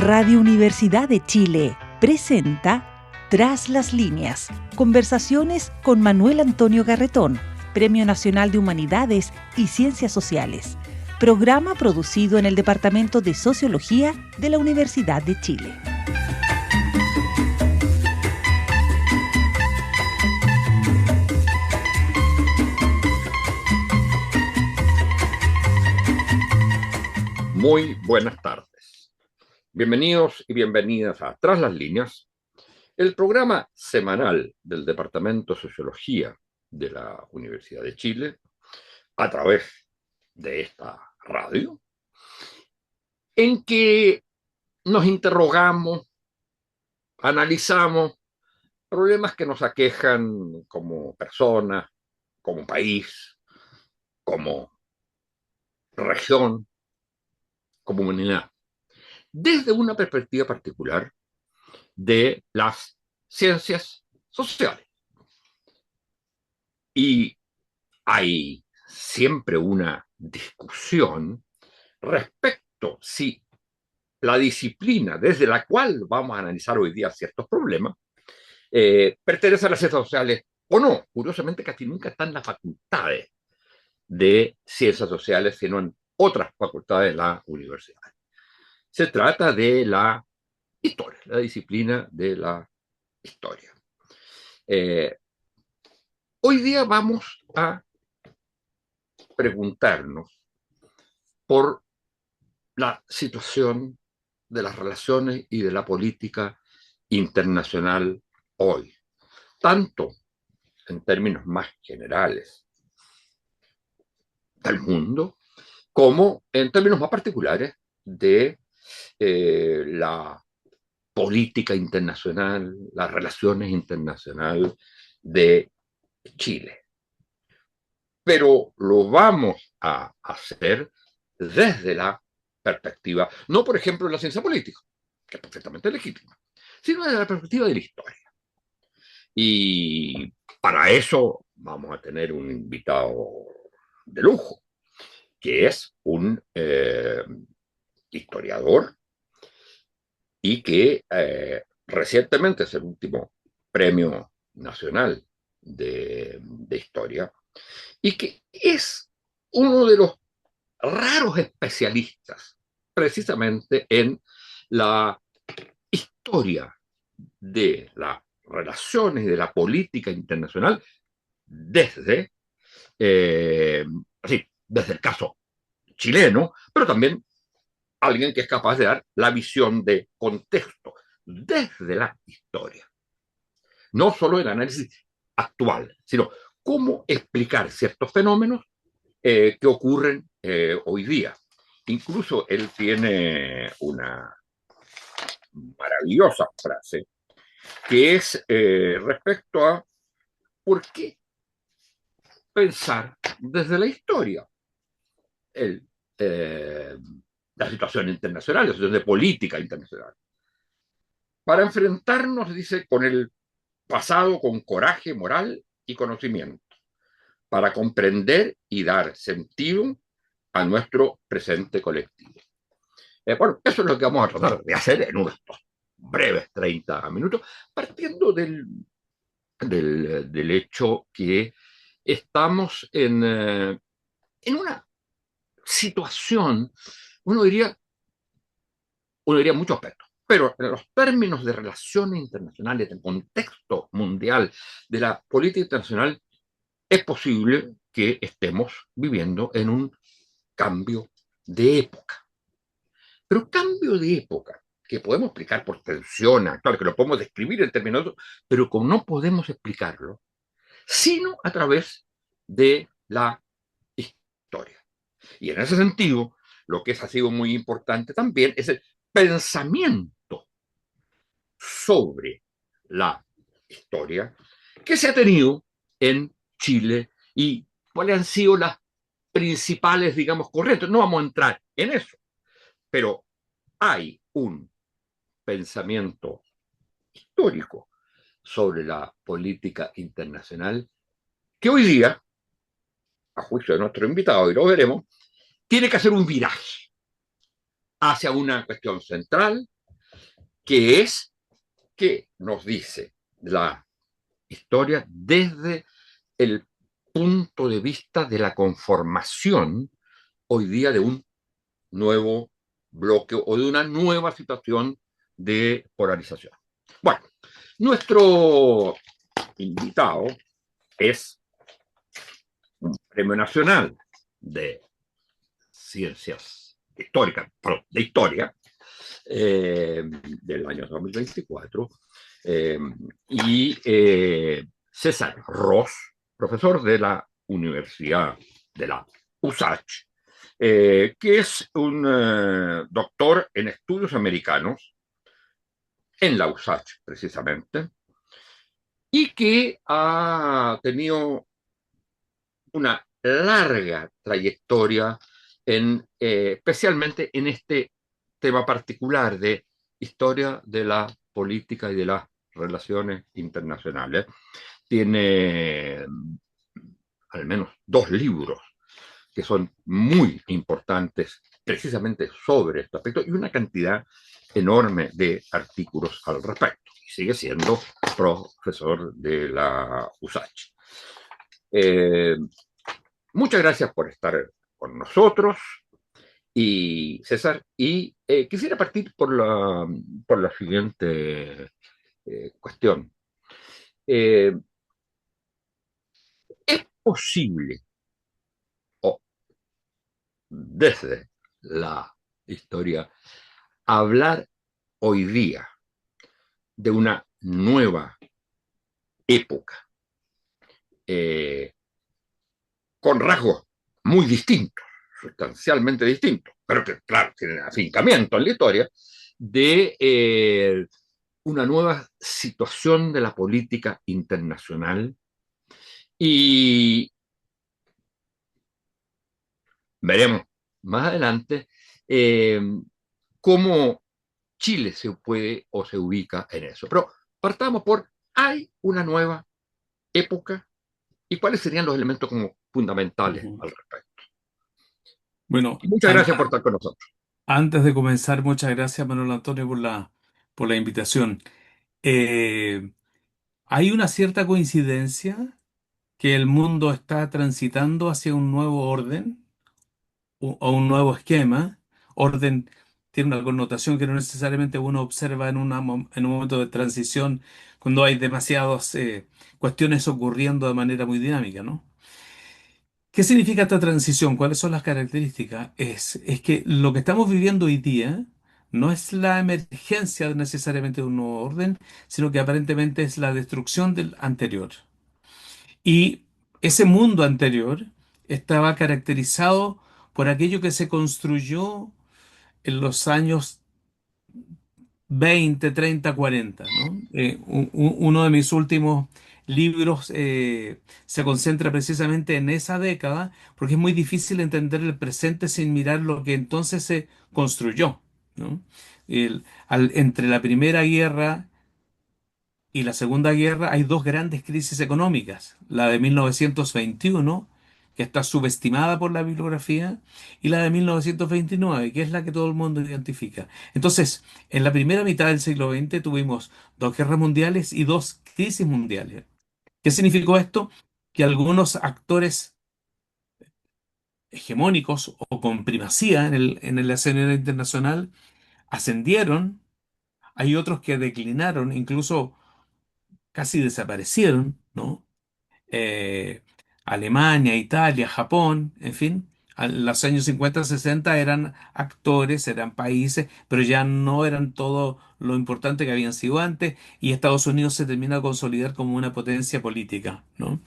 Radio Universidad de Chile presenta Tras las líneas, conversaciones con Manuel Antonio Garretón, Premio Nacional de Humanidades y Ciencias Sociales, programa producido en el Departamento de Sociología de la Universidad de Chile. Muy buenas tardes. Bienvenidos y bienvenidas a Tras las líneas, el programa semanal del Departamento de Sociología de la Universidad de Chile, a través de esta radio, en que nos interrogamos, analizamos problemas que nos aquejan como personas, como país, como región, como humanidad, desde una perspectiva particular de las ciencias sociales. Y hay siempre una discusión respecto si la disciplina desde la cual vamos a analizar hoy día ciertos problemas pertenece a las ciencias sociales o no. Curiosamente, casi nunca están las facultades de ciencias sociales, sino en otras facultades de la universidad. Se trata de la historia, la disciplina de la historia. Hoy día vamos a preguntarnos por la situación de las relaciones y de la política internacional hoy, tanto en términos más generales del mundo, como en términos más particulares de la política internacional, las relaciones internacionales de Chile. Pero lo vamos a hacer desde la perspectiva, no por ejemplo de la ciencia política, que es perfectamente legítima, sino desde la perspectiva de la historia. Y para eso vamos a tener un invitado de lujo, que es un historiador y que recientemente es el último premio nacional de historia y que es uno de los raros especialistas precisamente en la historia de las relaciones y de la política internacional desde, desde el caso chileno, pero también alguien que es capaz de dar la visión de contexto desde la historia. No solo el análisis actual, sino cómo explicar ciertos fenómenos que ocurren hoy día. Incluso él tiene una maravillosa frase que es respecto a por qué pensar desde la historia la situación internacional, la situación de política internacional. Para enfrentarnos, dice, con el pasado con coraje moral y conocimiento, para comprender y dar sentido a nuestro presente colectivo. Bueno, eso es lo que vamos a tratar de hacer en unos breves 30 minutos, partiendo del hecho que estamos en una situación, uno diría muchos aspectos, pero en los términos de relaciones internacionales, del contexto mundial, de la política internacional, es posible que estemos viviendo en un cambio de época. Pero cambio de época que podemos explicar por tensión actual, que lo podemos describir en términos, pero como no podemos explicarlo, sino a través de la historia. Y en ese sentido, lo que ha sido muy importante también es el pensamiento sobre la historia que se ha tenido en Chile y cuáles han sido las principales, digamos, corrientes. No vamos a entrar en eso, pero hay un pensamiento histórico sobre la política internacional que hoy día, a juicio de nuestro invitado, y lo veremos, tiene que hacer un viraje hacia una cuestión central, que es que nos dice la historia desde el punto de vista de la conformación hoy día de un nuevo bloque o de una nueva situación de polarización. Bueno, nuestro invitado es un premio nacional de ciencias históricas, perdón, de historia, del año 2024, eh, y César Ross, profesor de la Universidad de la USACH, que es un doctor en estudios americanos, en la USACH precisamente, y que ha tenido una larga trayectoria especialmente en este tema particular de historia de la política y de las relaciones internacionales. Tiene al menos dos libros que son muy importantes precisamente sobre este aspecto y una cantidad enorme de artículos al respecto. Y sigue siendo profesor de la USACH. Eh, Muchas gracias por estar con nosotros y César. Y quisiera partir por la siguiente cuestión. Eh, ¿Es posible, o desde la historia, hablar hoy día de una nueva época eh, con rasgos muy distintos, sustancialmente distintos, pero que, claro, tienen afincamiento en la historia, de una nueva situación de la política internacional? Y veremos más adelante eh, cómo Chile se puede o se ubica en eso. Pero partamos por, ¿hay una nueva época? ¿Y cuáles serían los elementos como fundamentales Ujú. al respecto? Bueno, Y muchas gracias por estar con nosotros. antes de comenzar, muchas gracias, Manuel Antonio, por la invitación. Eh, Hay una cierta coincidencia que el mundo está transitando hacia un nuevo orden o un nuevo esquema. Orden tiene una connotación que no necesariamente uno observa en un momento de transición cuando hay demasiadas cuestiones ocurriendo de manera muy dinámica, ¿no? ¿Qué significa esta transición? ¿Cuáles son las características? Es que lo que estamos viviendo hoy día no es la emergencia necesariamente de un nuevo orden, sino que aparentemente es la destrucción del anterior. Y ese mundo anterior estaba caracterizado por aquello que se construyó en los años 20, 30, 40, ¿no? Uno de mis últimos libros se concentra precisamente en esa década, porque es muy difícil entender el presente sin mirar lo que entonces se construyó, ¿no? Entre la Primera Guerra y la Segunda Guerra hay dos grandes crisis económicas, la de 1921, que está subestimada por la bibliografía, y la de 1929, que es la que todo el mundo identifica. Entonces, en la primera mitad del siglo XX tuvimos dos guerras mundiales y dos crisis mundiales. ¿Qué significó esto? Que algunos actores hegemónicos o con primacía en el escenario internacional ascendieron, hay otros que declinaron, incluso casi desaparecieron, ¿no? eh, Alemania, Italia, Japón, en fin, en los años 50, 60 eran actores, eran países, pero ya no eran todo lo importante que habían sido antes, y Estados Unidos se termina de consolidar como una potencia política, ¿no?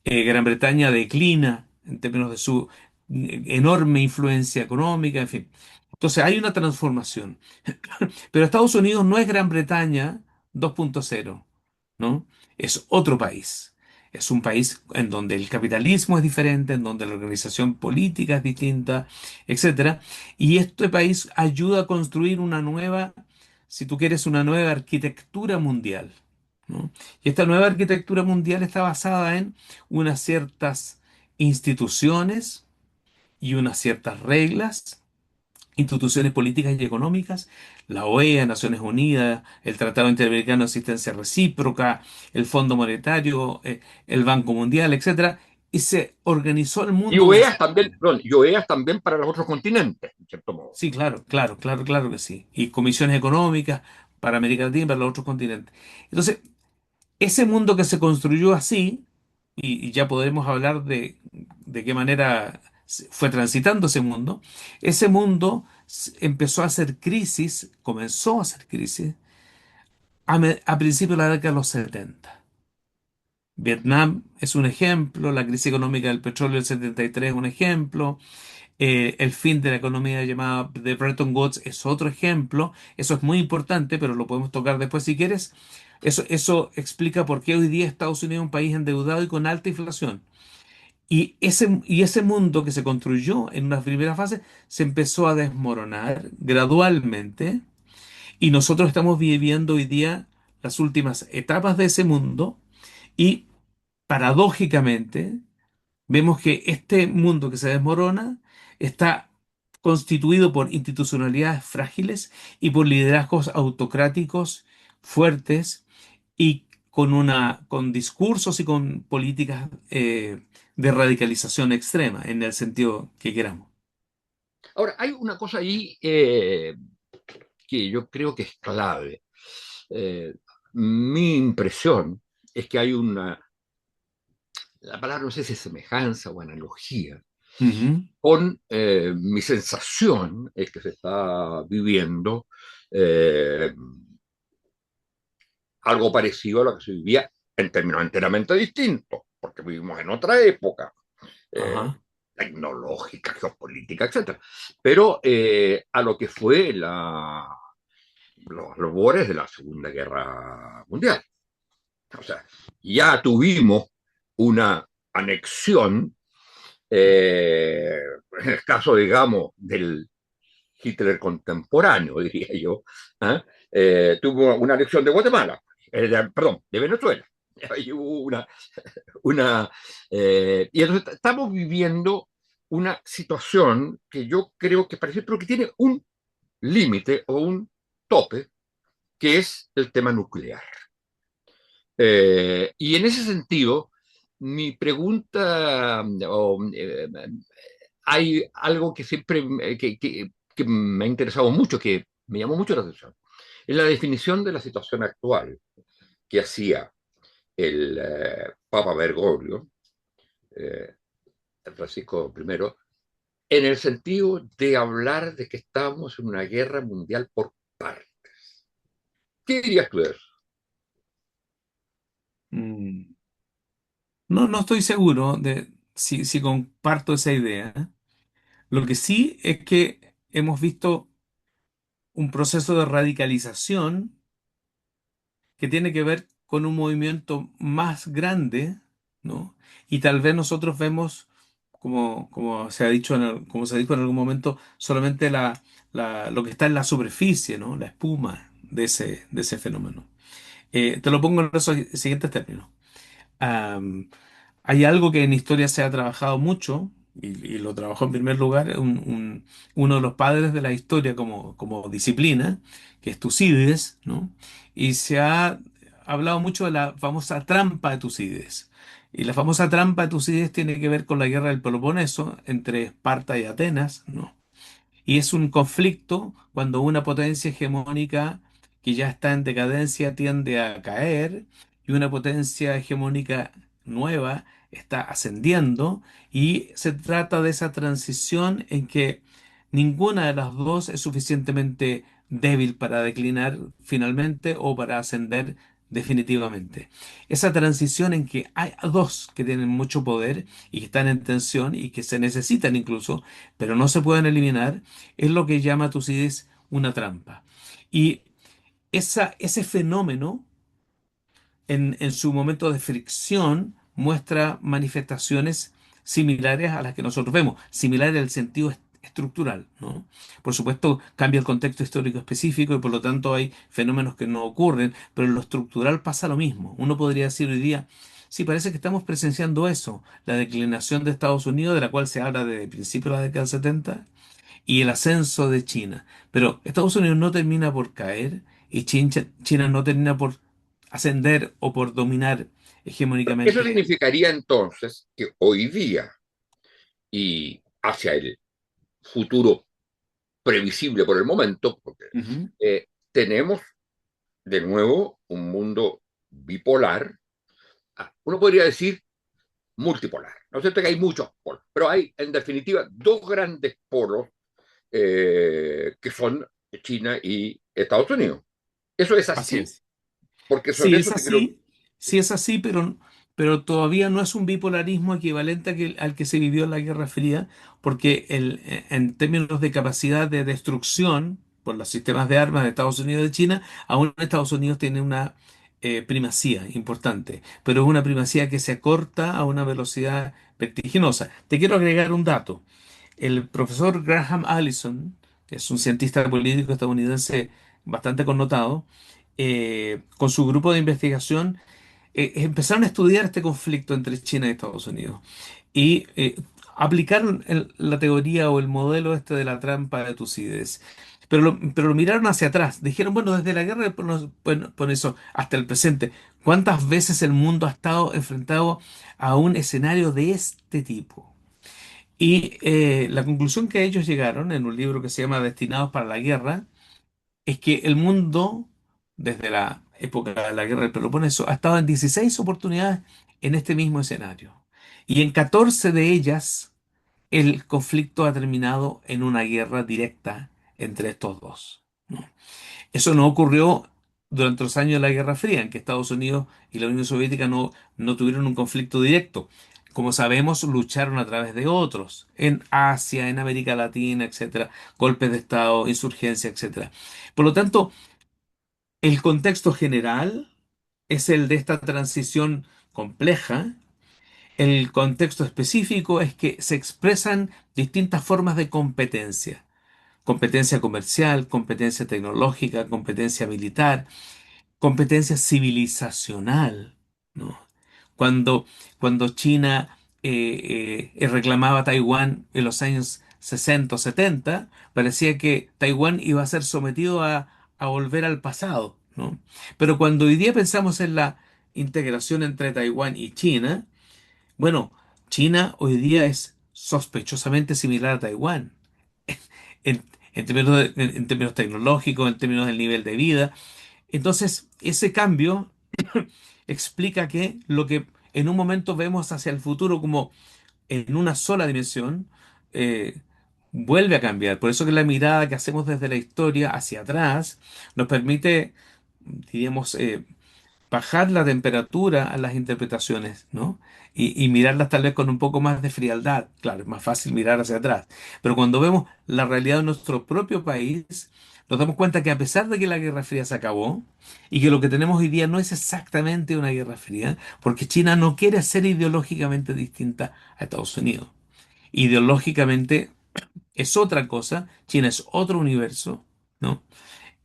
Gran Bretaña declina en términos de su enorme influencia económica, en fin. Entonces hay una transformación. Pero Estados Unidos no es Gran Bretaña 2.0, ¿no? Es otro país. Es un país en donde el capitalismo es diferente, en donde la organización política es distinta, etcétera. Y este país ayuda a construir una nueva, si tú quieres, una nueva arquitectura mundial, ¿no? Y esta nueva arquitectura mundial está basada en unas ciertas instituciones y unas ciertas reglas instituciones políticas y económicas, la OEA, Naciones Unidas, el Tratado Interamericano de Asistencia Recíproca, el Fondo Monetario, el Banco Mundial, etcétera, y se organizó el Y mundo de una... OEAs también, perdón, y OEAs también para los otros continentes, en cierto modo. Sí, claro, claro, claro, claro que sí. Y comisiones económicas para América Latina y para los otros continentes. Entonces, ese mundo que se construyó así, y ya podremos hablar de qué manera fue transitando ese mundo empezó a hacer crisis, comenzó a hacer crisis a principios de la década de los 70. Vietnam es un ejemplo, la crisis económica del petróleo del 73 es un ejemplo, el fin de la economía llamada de Bretton Woods es otro ejemplo. Eso es muy importante, pero lo podemos tocar después si quieres. Eso explica por qué hoy día Estados Unidos es un país endeudado y con alta inflación. Y ese mundo que se construyó en una primera fase se empezó a desmoronar gradualmente y nosotros estamos viviendo hoy día las últimas etapas de ese mundo y paradójicamente vemos que este mundo que se desmorona está constituido por institucionalidades frágiles y por liderazgos autocráticos fuertes y con discursos y con políticas de radicalización extrema, en el sentido que queramos. Ahora, hay una cosa ahí que yo creo que es clave. Mi impresión es que hay una, la palabra no sé si es semejanza o analogía, Ujú. con mi sensación es que se está viviendo eh, algo parecido a lo que se vivía en términos enteramente distintos, porque vivimos en otra época, eh, Ajá. tecnológica, geopolítica, etcétera. Pero a lo que fue los albores de la Segunda Guerra Mundial. O sea, ya tuvimos una anexión, en el caso, digamos, del Hitler contemporáneo, diría yo, ¿eh? Tuvo una anexión de Guatemala, perdón, de Venezuela. Ahí hubo y entonces estamos viviendo una situación que yo creo que parece, pero que tiene un límite o un tope, que es el tema nuclear. Y en ese sentido, mi pregunta, hay algo que siempre que me ha interesado mucho, que me llamó mucho la atención, es la definición de la situación actual que hacía el Papa Bergoglio, eh, Francisco I, en el sentido de hablar de que estamos en una guerra mundial por partes. ¿Qué dirías tú de eso? Mm. No, no estoy seguro de si comparto esa idea. Lo que sí es que hemos visto un proceso de radicalización que tiene que ver con un movimiento más grande, ¿no? Y tal vez nosotros vemos, como se ha dicho como se dijo en algún momento, solamente lo que está en la superficie, ¿no? La espuma de ese fenómeno. Te lo pongo en los siguientes términos. Am, Hay algo que en historia se ha trabajado mucho, y lo trabajó en primer lugar uno de los padres de la historia como disciplina, que es Tucídides, ¿no? Y se ha hablado mucho de la famosa trampa de Tucídides. Y la famosa trampa de Tucídides tiene que ver con la guerra del Peloponeso entre Esparta y Atenas, ¿no? Y es un conflicto cuando una potencia hegemónica que ya está en decadencia tiende a caer y una potencia hegemónica nueva está ascendiendo y se trata de esa transición en que ninguna de las dos es suficientemente débil para declinar finalmente o para ascender definitivamente. Esa transición en que hay dos que tienen mucho poder y que están en tensión y que se necesitan incluso, pero no se pueden eliminar, es lo que llama Tucídides una trampa. Y ese fenómeno, en su momento de fricción, muestra manifestaciones similares a las que nosotros vemos, similares en el sentido estructural, ¿no? Por supuesto, cambia el contexto histórico específico y por lo tanto hay fenómenos que no ocurren, pero en lo estructural pasa lo mismo. Uno podría decir hoy día, sí, parece que estamos presenciando eso, la declinación de Estados Unidos, de la cual se habla desde el principio de la década del 70, y el ascenso de China. Pero Estados Unidos no termina por caer y China no termina por ascender o por dominar Eso hegemónicamente. significaría entonces que hoy día y hacia el futuro previsible por el momento, porque Ujú. tenemos de nuevo un mundo bipolar, uno podría decir multipolar. ¿No es cierto que hay muchos polos? Pero hay, en definitiva, dos grandes polos que son China y Estados Unidos. Eso es Así así, es. porque sobre eso te quiero... Sí es así, pero todavía no es un bipolarismo equivalente al que se vivió en la Guerra Fría, porque en términos de capacidad de destrucción por los sistemas de armas de Estados Unidos y de China, aún Estados Unidos tiene una primacía importante, pero es una primacía que se acorta a una velocidad vertiginosa. Te quiero agregar un dato. El profesor Graham Allison, que es un cientista político estadounidense bastante connotado, con su grupo de investigación, empezaron a estudiar este conflicto entre China y Estados Unidos y aplicaron la teoría o el modelo este de la trampa de Tucídides. Pero lo miraron hacia atrás. Dijeron, bueno, desde la guerra, por eso, hasta el presente, ¿cuántas veces el mundo ha estado enfrentado a un escenario de este tipo? Y la conclusión que ellos llegaron en un libro que se llama Destinados para la Guerra es que el mundo, desde la época de la Guerra del Peloponeso, ha estado en 16 oportunidades en este mismo escenario. Y en 14 de ellas, el conflicto ha terminado en una guerra directa entre estos dos, ¿no? Eso no ocurrió durante los años de la Guerra Fría, en que Estados Unidos y la Unión Soviética no tuvieron un conflicto directo. Como sabemos, lucharon a través de otros, en Asia, en América Latina, etcétera, golpes de Estado, insurgencia, etcétera. Por lo tanto, el contexto general es el de esta transición compleja. El contexto específico es que se expresan distintas formas de competencia. Competencia comercial, competencia tecnológica, competencia militar, competencia civilizacional, ¿no? Cuando, cuando China reclamaba Taiwán en los años 60 o 70, parecía que Taiwán iba a ser sometido a volver al pasado, ¿no? Pero cuando hoy día pensamos en la integración entre Taiwán y China, bueno, China hoy día es sospechosamente similar a Taiwán en, en términos tecnológicos, en términos del nivel de vida. Entonces, ese cambio explica que lo que en un momento vemos hacia el futuro como en una sola dimensión, eh, vuelve a cambiar. Por eso que la mirada que hacemos desde la historia hacia atrás nos permite, diríamos, bajar la temperatura a las interpretaciones, ¿no? Y mirarlas tal vez con un poco más de frialdad. Claro, es más fácil mirar hacia atrás. Pero cuando vemos la realidad de nuestro propio país, nos damos cuenta que a pesar de que la Guerra Fría se acabó y que lo que tenemos hoy día no es exactamente una Guerra Fría, porque China no quiere ser ideológicamente distinta a Estados Unidos. Ideológicamente es otra cosa, China es otro universo, ¿no?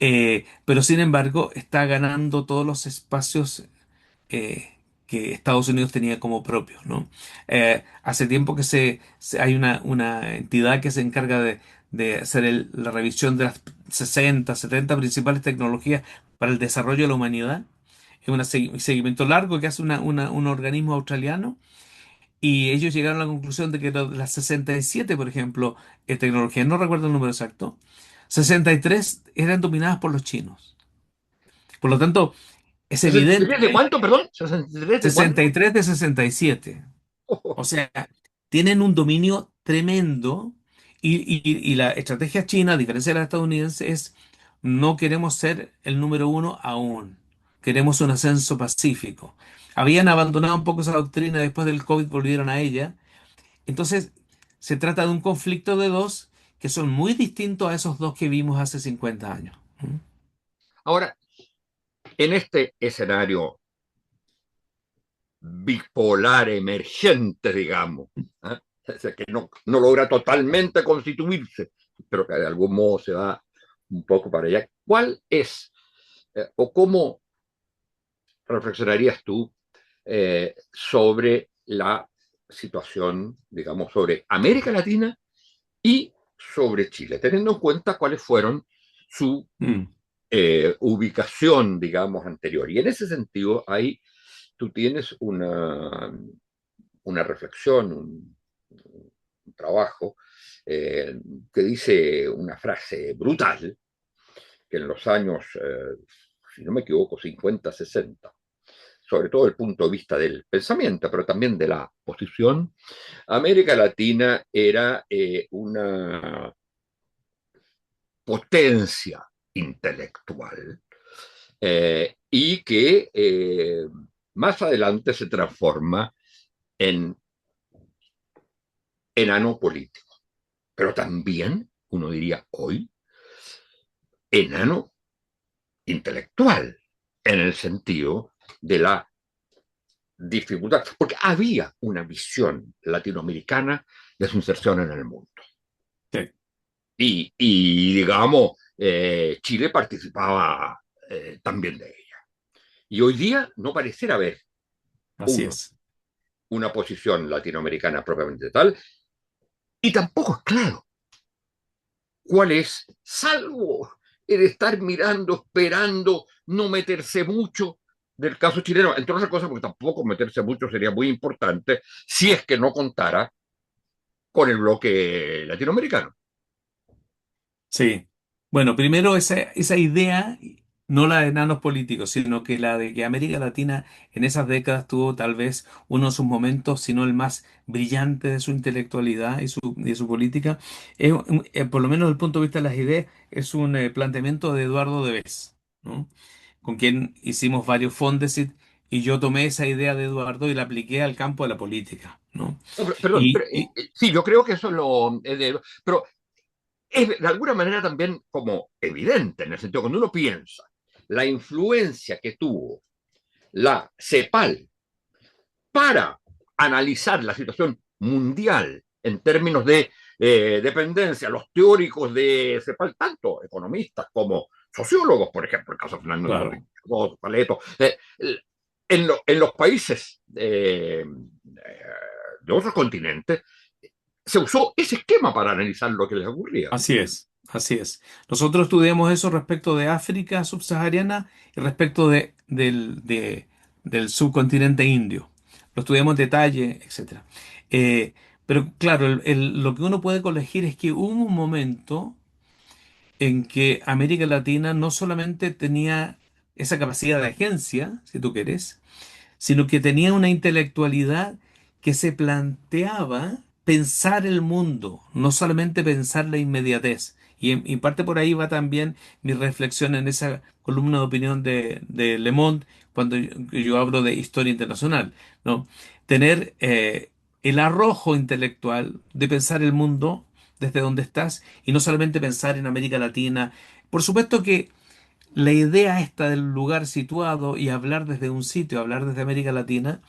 Pero sin embargo está ganando todos los espacios que Estados Unidos tenía como propios, ¿no? Hace tiempo que hay una entidad que se encarga de hacer la revisión de las 60, 70 principales tecnologías para el desarrollo de la humanidad. Es un seguimiento largo que hace un organismo australiano y ellos llegaron a la conclusión de que las 67, por ejemplo, tecnologías, no recuerdo el número exacto, 63 eran dominadas por los chinos. Por lo tanto, es evidente. ¿63 de cuánto, perdón? ¿63 de cuánto? 63 de 67. O sea, tienen un dominio tremendo y la estrategia china, a diferencia de la estadounidense, es no queremos ser el número uno aún. Queremos un ascenso pacífico. Habían abandonado un poco esa doctrina después del COVID, volvieron a ella. Entonces, se trata de un conflicto de dos que son muy distintos a esos dos que vimos hace 50 años. ¿Mm? Ahora, en este escenario bipolar emergente, digamos, ¿eh? O sea, que no logra totalmente constituirse, pero que de algún modo se va un poco para allá. ¿Cuál es o cómo reflexionarías tú sobre la situación, digamos, sobre América Latina y sobre Chile, teniendo en cuenta cuáles fueron su Mm, ubicación, digamos, anterior. Y en ese sentido, ahí tú tienes una reflexión, un trabajo que dice una frase brutal, que en los años, si no me equivoco, 50, 60, sobre todo el punto de vista del pensamiento, pero también de la posición, América Latina era una potencia intelectual y que más adelante se transforma en enano político, pero también, uno diría hoy, enano intelectual, en el sentido de la dificultad, porque había una visión latinoamericana de su inserción en el mundo. sí, Digamos, Chile participaba también de ella. Y hoy día no pareciera haber así uno, es. una posición latinoamericana propiamente tal, y tampoco es claro cuál es, salvo el estar mirando, esperando, no meterse mucho del caso chileno, entre otras cosas, porque tampoco meterse mucho sería muy importante si es que no contara con el bloque latinoamericano. Sí. Bueno, primero esa idea, no la de enanos políticos, sino que la de que América Latina en esas décadas tuvo tal vez uno de sus momentos, si no el más brillante de su intelectualidad y de su política, por lo menos desde el punto de vista de las ideas, es un planteamiento de Eduardo Debes, ¿no? Con quien hicimos varios Fondesit y yo tomé esa idea de Eduardo y la apliqué al campo de la política, ¿no? No, perdón, pero, Y sí, yo creo que eso es pero es de alguna manera también como evidente, en el sentido, cuando uno piensa la influencia que tuvo la CEPAL para analizar la situación mundial en términos de dependencia, los teóricos de CEPAL, tanto economistas como sociólogos, por ejemplo, el caso de Fernando Enrique claro, Paleto, en los países de otros continentes, se usó ese esquema para analizar lo que les ocurría. así es, así es. Nosotros estudiamos eso respecto de África subsahariana y respecto del subcontinente indio. Lo estudiamos en detalle, etcétera. Eh, pero claro, lo que uno puede colegir es que hubo un momento en que América Latina no solamente tenía esa capacidad de agencia, si tú quieres, sino que tenía una intelectualidad que se planteaba pensar el mundo, no solamente pensar la inmediatez. Y en parte por ahí va también mi reflexión en esa columna de opinión de Le Monde cuando yo hablo de historia internacional, ¿no? Tener el arrojo intelectual de pensar el mundo desde donde estás y no solamente pensar en América Latina. Por supuesto que la idea esta del lugar situado y hablar desde un sitio, hablar desde América Latina,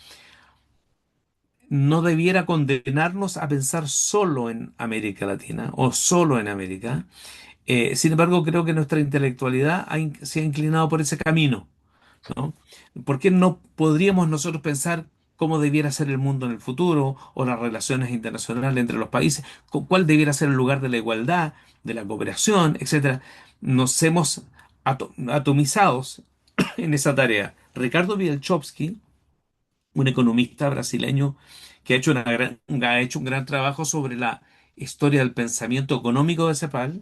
no debiera condenarnos a pensar solo en América Latina o solo en América. Sin embargo, creo que nuestra intelectualidad se ha inclinado por ese camino, ¿no? ¿Por qué no podríamos nosotros pensar cómo debiera ser el mundo en el futuro o las relaciones internacionales entre los países? ¿Cuál debiera ser el lugar de la igualdad, de la cooperación, etcétera? Nos hemos atomizados en esa tarea. Ricardo Bielczowski, un economista brasileño que ha hecho un gran trabajo sobre la historia del pensamiento económico de CEPAL,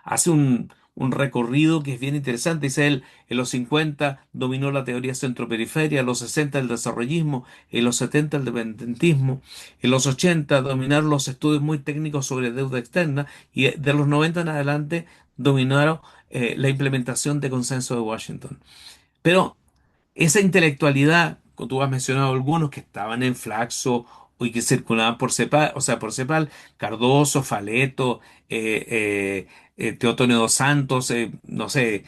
hace un recorrido que es bien interesante. Dice él, en los 50 dominó la teoría centro-periferia, en los 60 el desarrollismo, en los 70 el dependentismo, en los 80 dominaron los estudios muy técnicos sobre deuda externa y de los 90 en adelante dominaron la implementación de consenso de Washington. Pero esa intelectualidad, como tú has mencionado algunos que estaban en Flaxo y que circulaban por CEPAL, o sea, por CEPAL, Cardoso, Faleto, Teotonio dos Santos, no sé,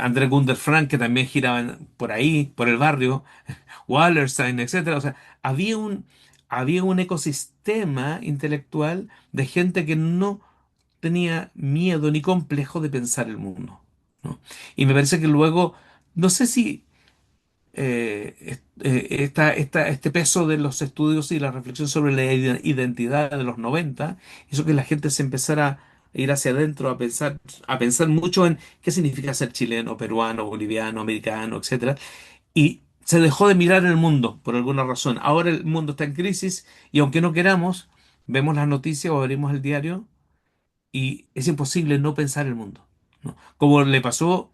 André Gunder Frank, que también giraban por ahí, por el barrio, Wallerstein, etcétera. O sea, había un ecosistema intelectual de gente que no tenía miedo ni complejo de pensar el mundo, ¿no? Y me parece que luego, no sé si este peso de los estudios y la reflexión sobre la identidad de los 90 hizo que la gente se empezara a ir hacia adentro, a pensar mucho en qué significa ser chileno, peruano, boliviano, americano, etcétera. Y se dejó de mirar el mundo por alguna razón. Ahora el mundo está en crisis y aunque no queramos, vemos las noticias o abrimos el diario y es imposible no pensar el mundo, ¿no? Como le pasó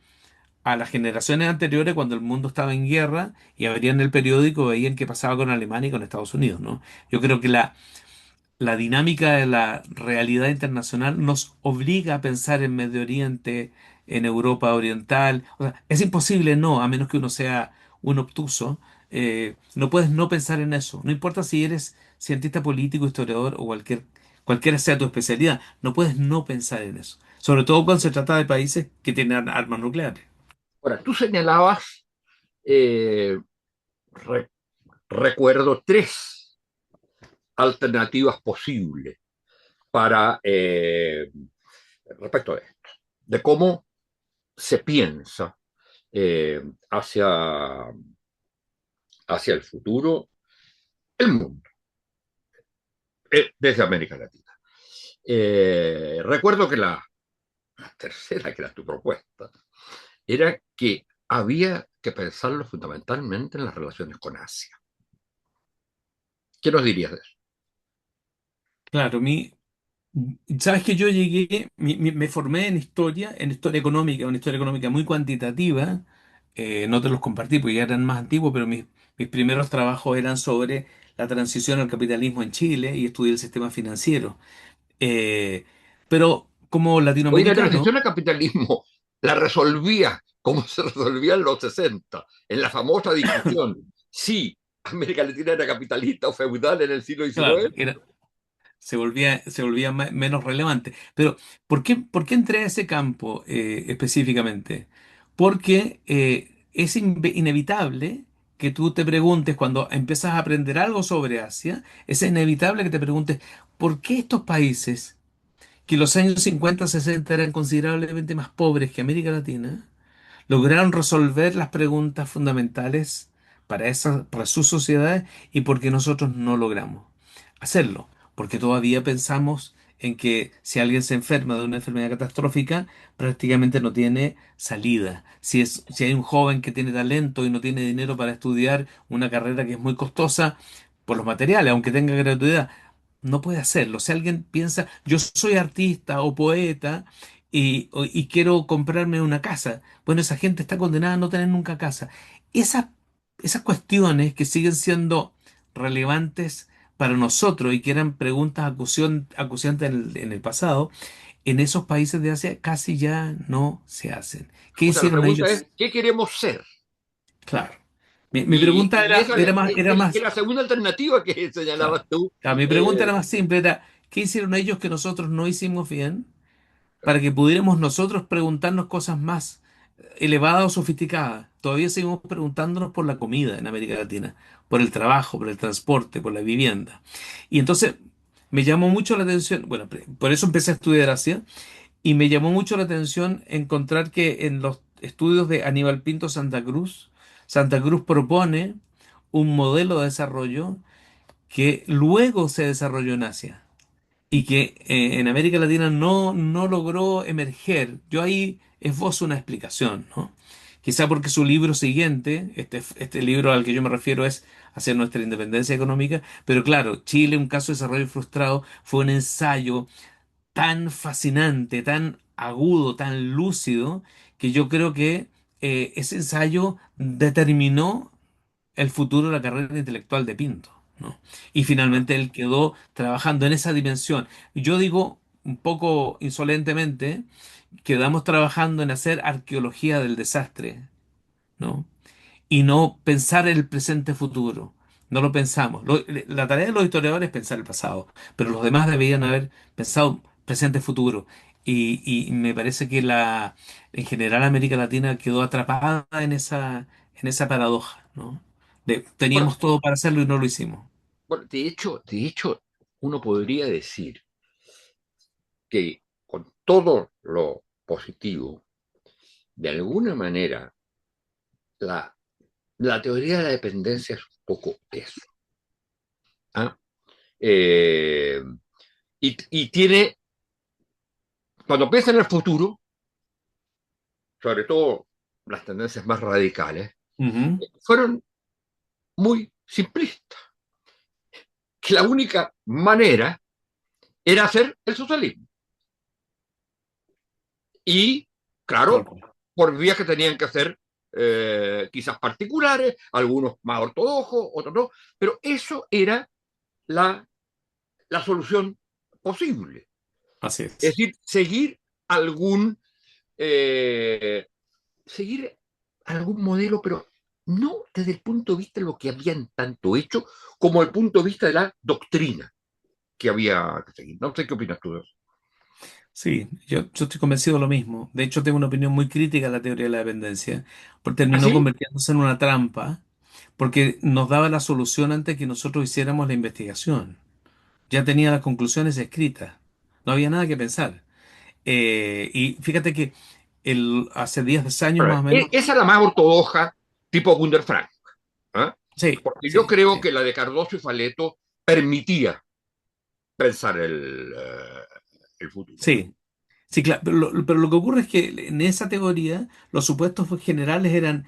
a las generaciones anteriores cuando el mundo estaba en guerra y abrían el periódico, veían qué pasaba con Alemania y con Estados Unidos, ¿no? Yo creo que la dinámica de la realidad internacional nos obliga a pensar en Medio Oriente, en Europa Oriental. O sea, es imposible no, a menos que uno sea un obtuso. No puedes no pensar en eso. No importa si eres cientista político, historiador o cualquiera sea tu especialidad, no puedes no pensar en eso. Sobre todo cuando se trata de países que tienen armas nucleares. Ahora, tú señalabas, eh, re- recuerdo, tres alternativas posibles para respecto de esto, de cómo se piensa eh, hacia, hacia el futuro el mundo, desde América Latina. Recuerdo que la tercera, que era tu propuesta, era que había que pensarlo fundamentalmente en las relaciones con Asia. ¿Qué nos dirías de eso? Claro, sabes que yo llegué, me formé en historia económica, una historia económica muy cuantitativa. No te los compartí porque ya eran más antiguos, pero mis primeros trabajos eran sobre la transición al capitalismo en Chile y estudié el sistema financiero. Eh, pero como Hoy la latinoamericano, transición al capitalismo la resolvía como se resolvía en los 60, en la famosa discusión, si América Latina era capitalista o feudal en el siglo claro, XIX. se volvía menos relevante. Pero, ¿por qué entré a ese campo específicamente? Porque es inevitable que tú te preguntes, cuando empiezas a aprender algo sobre Asia, es inevitable que te preguntes, ¿por qué estos países, que en los años 50, 60 eran considerablemente más pobres que América Latina, lograron resolver las preguntas fundamentales para sus sociedades y porque nosotros no logramos hacerlo? Porque todavía pensamos en que si alguien se enferma de una enfermedad catastrófica, prácticamente no tiene salida. Si hay un joven que tiene talento y no tiene dinero para estudiar una carrera que es muy costosa por los materiales, aunque tenga gratuidad, no puede hacerlo. Si alguien piensa, yo soy artista o poeta y quiero comprarme una casa, bueno, esa gente está condenada a no tener nunca casa. Esas, esas cuestiones que siguen siendo relevantes para nosotros y que eran preguntas acuciantes en el pasado, en esos países de Asia casi ya no se hacen. ¿Qué O sea, la hicieron pregunta ellos? es, ¿qué queremos ser? Claro. Mi pregunta Y esa era es más, la segunda alternativa que señalabas claro. tú. Claro, mi pregunta era más simple, era, ¿qué hicieron ellos que nosotros no hicimos bien para que pudiéramos nosotros preguntarnos cosas más elevadas o sofisticadas? Todavía seguimos preguntándonos por la comida en América Latina, por el trabajo, por el transporte, por la vivienda. Y entonces me llamó mucho la atención, bueno, por eso empecé a estudiar Asia, y me llamó mucho la atención encontrar que en los estudios de Aníbal Pinto Santa Cruz propone un modelo de desarrollo que luego se desarrolló en Asia y que en América Latina no logró emerger. Yo ahí esbozo una explicación, ¿no? Quizá porque su libro siguiente, este libro al que yo me refiero es Hacia nuestra independencia económica, pero claro, Chile, un caso de desarrollo frustrado, fue un ensayo tan fascinante, tan agudo, tan lúcido, que yo creo que ese ensayo determinó el futuro de la carrera intelectual de Pinto, ¿no? Y finalmente él quedó trabajando en esa dimensión. Yo digo un poco insolentemente, quedamos trabajando en hacer arqueología del desastre, ¿no? Y no pensar el presente futuro. No lo pensamos. La tarea de los historiadores es pensar el pasado, pero los demás deberían haber pensado presente futuro. Y me parece que en general América Latina quedó atrapada en esa paradoja, ¿no? Bueno, Teníamos todo para hacerlo y no lo hicimos. bueno, de hecho, uno podría decir que con todo lo positivo, de alguna manera, la la teoría de la dependencia es un poco eso. ¿Ah? Eh, y tiene, cuando piensa en el futuro, sobre todo las tendencias más radicales, Ujú. fueron muy simplistas, que la única manera era hacer el socialismo. Y, Tal claro, cual. por vías que tenían que hacer quizás particulares, algunos más ortodoxos, otros no, pero eso era la, la solución posible. Así Es es. decir, algún, eh, seguir algún modelo, pero no desde el punto de vista de lo que habían tanto hecho, como el punto de vista de la doctrina que había que seguir. No sé qué opinas tú de eso. Sí, yo estoy convencido de lo mismo. De hecho, tengo una opinión muy crítica de la teoría de la dependencia, porque terminó ¿Así? convirtiéndose en una trampa, porque nos daba la solución antes que nosotros hiciéramos la investigación. Ya tenía las conclusiones escritas. No había nada que pensar. Y fíjate que hace 10 años más o menos. Esa es la más ortodoxa, tipo Wunderfrank. ¿Ah? Sí, Porque yo sí, creo sí. que la de Cardoso y Faleto permitía pensar el futuro. Sí, sí, claro. Pero lo que ocurre es que en esa teoría los supuestos generales eran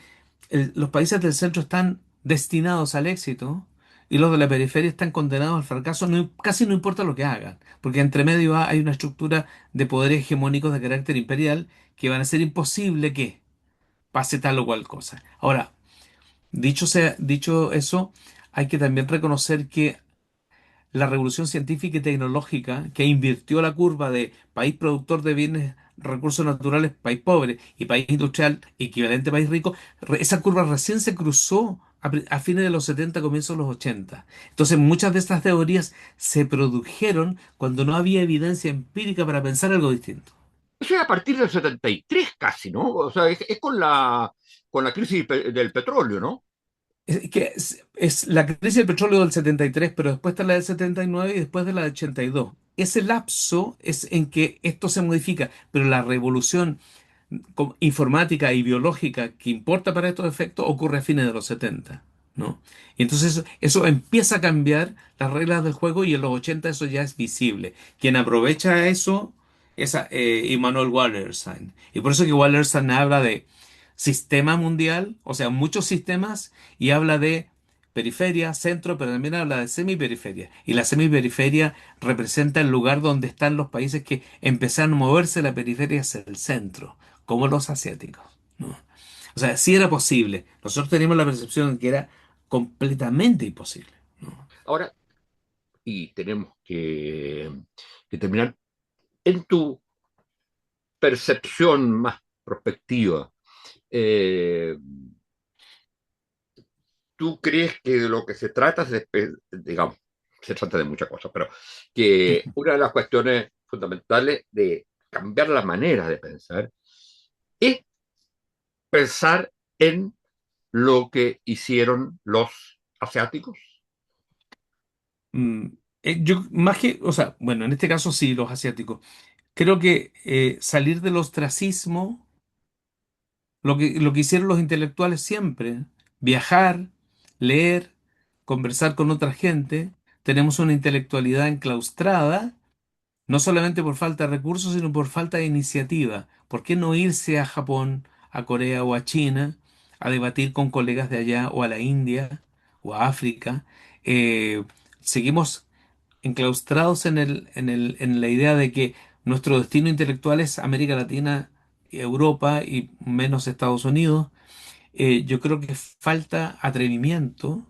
los países del centro están destinados al éxito y los de la periferia están condenados al fracaso, casi no importa lo que hagan, porque entre medio hay una estructura de poderes hegemónicos de carácter imperial que van a hacer imposible que pase tal o cual cosa. Ahora, dicho eso, hay que también reconocer que la revolución científica y tecnológica que invirtió la curva de país productor de bienes, recursos naturales, país pobre, y país industrial, equivalente a país rico, esa curva recién se cruzó a fines de los 70, comienzos de los 80. Entonces, muchas de estas teorías se produjeron cuando no había evidencia empírica para pensar algo distinto. Eso es a partir del 73 casi, ¿no? O sea, es con la crisis del petróleo, ¿no? Es la crisis del petróleo del 73, pero después está la del 79 y después de la del 82. Ese lapso es en que esto se modifica, pero la revolución informática y biológica que importa para estos efectos ocurre a fines de los 70, ¿no? Y entonces eso empieza a cambiar las reglas del juego y en los 80 eso ya es visible. Quien aprovecha eso es Immanuel Wallerstein. Y por eso que Wallerstein habla de sistema mundial, o sea, muchos sistemas, y habla de periferia, centro, pero también habla de semiperiferia. Y la semiperiferia representa el lugar donde están los países que empezaron a moverse de la periferia hacia el centro, como los asiáticos, ¿no? O sea, sí era posible. Nosotros teníamos la percepción de que era completamente imposible, ¿no? Ahora, y tenemos que terminar en tu percepción más prospectiva. eh, ¿Tú crees que de lo que se trata es digamos, se trata de muchas cosas, pero que una de las cuestiones fundamentales de cambiar la manera de pensar es pensar en lo que hicieron los asiáticos? Mm, yo, más que, o sea, bueno, en este caso sí, los asiáticos. Creo que salir del ostracismo, lo que hicieron los intelectuales siempre, viajar, leer, conversar con otra gente, tenemos una intelectualidad enclaustrada. No solamente por falta de recursos, sino por falta de iniciativa. ¿Por qué no irse a Japón, a Corea o a China a debatir con colegas de allá o a la India o a África? Eh, Seguimos enclaustrados en la idea de que nuestro destino intelectual es América Latina, Europa y menos Estados Unidos. Yo creo que falta atrevimiento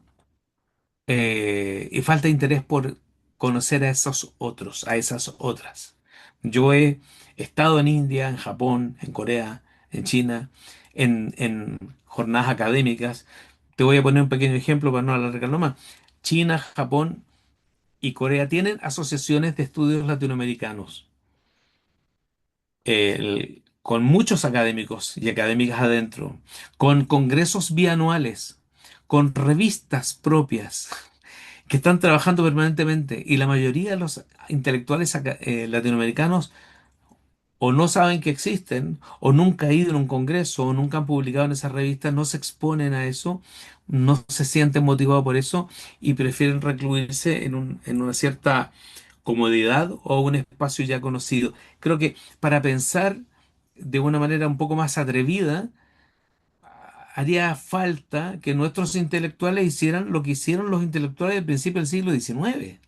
y falta interés por conocer a esos otros, a esas otras. Yo he estado en India, en Japón, en Corea, en China, en jornadas académicas. Te voy a poner un pequeño ejemplo para no alargarlo más. China, Japón y Corea tienen asociaciones de estudios latinoamericanos, con muchos académicos y académicas adentro, con congresos bianuales, con revistas propias que están trabajando permanentemente y la mayoría de los intelectuales latinoamericanos o no saben que existen, o nunca han ido a un congreso, o nunca han publicado en esas revistas, no se exponen a eso, no se sienten motivados por eso y prefieren recluirse en una cierta comodidad o un espacio ya conocido. Creo que para pensar de una manera un poco más atrevida, haría falta que nuestros intelectuales hicieran lo que hicieron los intelectuales del principio del siglo XIX.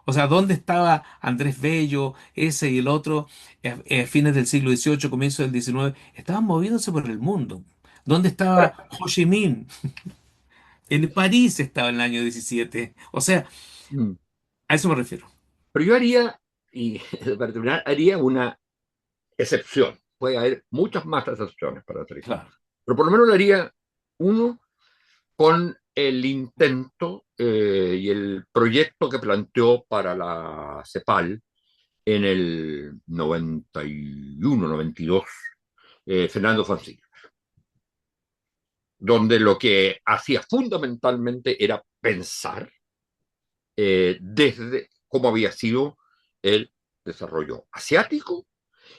O sea, ¿dónde estaba Andrés Bello, ese y el otro, fines del siglo XVIII, comienzo del XIX? Estaban moviéndose por el mundo. ¿Dónde Ahora, estaba Ho Chi Minh? En París estaba en el año 17. O sea, mm, a eso me refiero. pero yo haría, y para terminar, haría una excepción. Puede haber muchas más excepciones para hacer esto. Claro. Pero por lo menos le haría uno con el intento y el proyecto que planteó para la CEPAL en el 91, 92, Fernando Fonseca, donde lo que hacía fundamentalmente era pensar desde cómo había sido el desarrollo asiático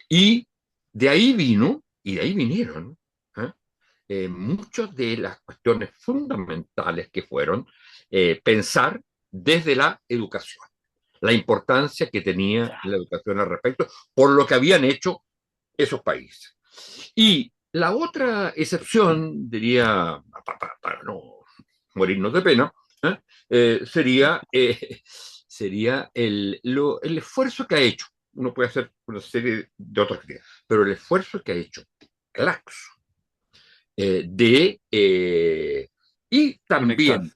y de ahí vino, y de ahí vinieron, ¿eh? Muchas de las cuestiones fundamentales que fueron pensar desde la educación, la importancia que tenía la educación al respecto, por lo que habían hecho esos países. Y la otra excepción, diría, para no morirnos de pena, sería el esfuerzo que ha hecho. Uno puede hacer una serie de otras cosas, pero el esfuerzo que ha hecho Claxo y Conectar. también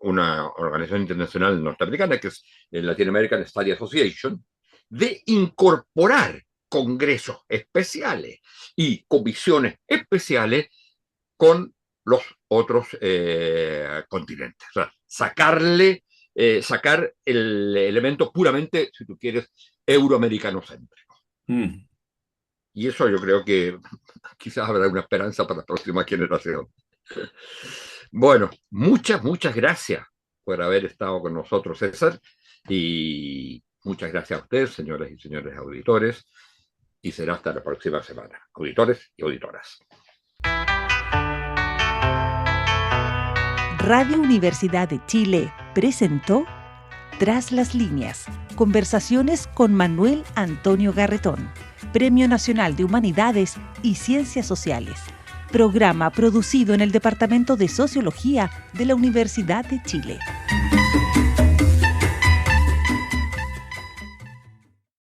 una organización internacional norteamericana que es el Latin American Study Association, de incorporar congresos especiales y comisiones especiales con los otros continentes. O sea, sacar el elemento puramente, si tú quieres, euroamericano céntrico. Mm. Y eso yo creo que quizás habrá una esperanza para la próxima generación. Bueno, muchas gracias por haber estado con nosotros, César, y muchas gracias a ustedes, señoras y señores auditores, y será hasta la próxima semana, auditores y auditoras. Radio Universidad de Chile presentó Tras las líneas, conversaciones con Manuel Antonio Garretón, Premio Nacional de Humanidades y Ciencias Sociales, programa producido en el Departamento de Sociología de la Universidad de Chile.